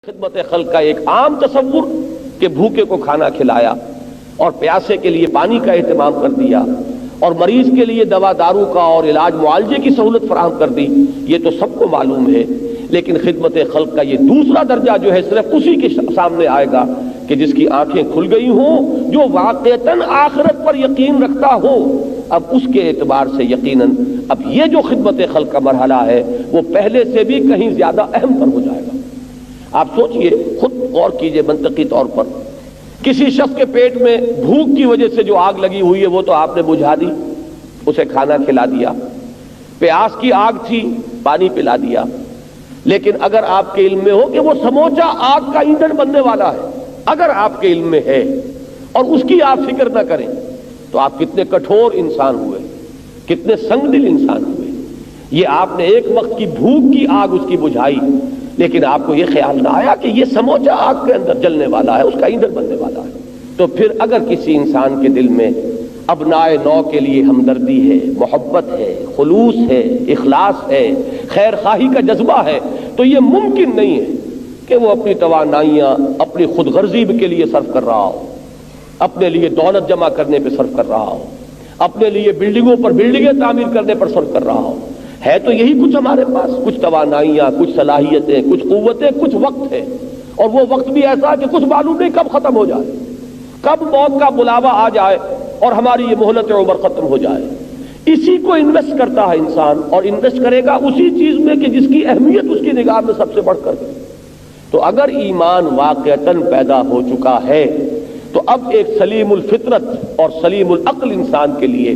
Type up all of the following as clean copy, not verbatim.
خدمت خلق کا ایک عام تصور کہ بھوکے کو کھانا کھلایا اور پیاسے کے لیے پانی کا اہتمام کر دیا اور مریض کے لیے دوا دارو کا اور علاج معالجے کی سہولت فراہم کر دی، یہ تو سب کو معلوم ہے۔ لیکن خدمت خلق کا یہ دوسرا درجہ جو ہے صرف اسی کے سامنے آئے گا کہ جس کی آنکھیں کھل گئی ہوں، جو واقعتاً آخرت پر یقین رکھتا ہو۔ اب اس کے اعتبار سے یقیناً اب یہ جو خدمت خلق کا مرحلہ ہے وہ پہلے سے بھی کہیں زیادہ اہم پر ہو جائے گا۔ آپ سوچئے، خود غور کیجئے منطقی طور پر، کسی شخص کے پیٹ میں بھوک کی وجہ سے جو آگ لگی ہوئی ہے وہ تو آپ نے بجھا دی، اسے کھانا کھلا دیا۔ پیاس کی آگ تھی، پانی پلا دیا۔ لیکن اگر آپ کے علم میں ہو کہ وہ سموچا آگ کا ایندھن بننے والا ہے، اگر آپ کے علم میں ہے اور اس کی آپ فکر نہ کریں تو آپ کتنے کٹھور انسان ہوئے، کتنے سنگ دل انسان ہوئے۔ یہ آپ نے ایک وقت کی بھوک کی آگ اس کی بجھائی، لیکن آپ کو یہ خیال نہ آیا کہ یہ سموچا آگ کے اندر جلنے والا ہے، اس کا ایندھن بننے والا ہے۔ تو پھر اگر کسی انسان کے دل میں ابنائے نو کے لیے ہمدردی ہے، محبت ہے، خلوص ہے، اخلاص ہے، خیر خواہی کا جذبہ ہے، تو یہ ممکن نہیں ہے کہ وہ اپنی توانائیاں اپنی خود غرضی کے لیے صرف کر رہا ہو، اپنے لیے دولت جمع کرنے پہ صرف کر رہا ہو، اپنے لیے بلڈنگوں پر بلڈنگیں تعمیر کرنے پر صرف کر رہا ہو۔ ہے تو یہی کچھ ہمارے پاس، کچھ توانائیاں، کچھ صلاحیتیں، کچھ قوتیں، کچھ وقت ہے، اور وہ وقت بھی ایسا کہ کچھ معلوم نہیں کب ختم ہو جائے، کب موت کا بلاوا آ جائے اور ہماری یہ مہلت عمر ختم ہو جائے۔ اسی کو انویسٹ کرتا ہے انسان، اور انویسٹ کرے گا اسی چیز میں کہ جس کی اہمیت اس کی نگاہ میں سب سے بڑھ کر ہے۔ تو اگر ایمان واقعتاً پیدا ہو چکا ہے تو اب ایک سلیم الفطرت اور سلیم العقل انسان کے لیے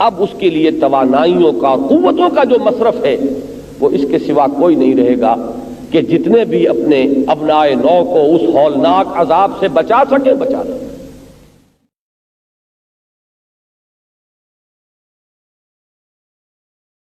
اب اس کے لیے توانائیوں کا، قوتوں کا جو مصرف ہے وہ اس کے سوا کوئی نہیں رہے گا کہ جتنے بھی اپنے ابنائے نو کو اس ہولناک عذاب سے بچا سکے بچا لیں۔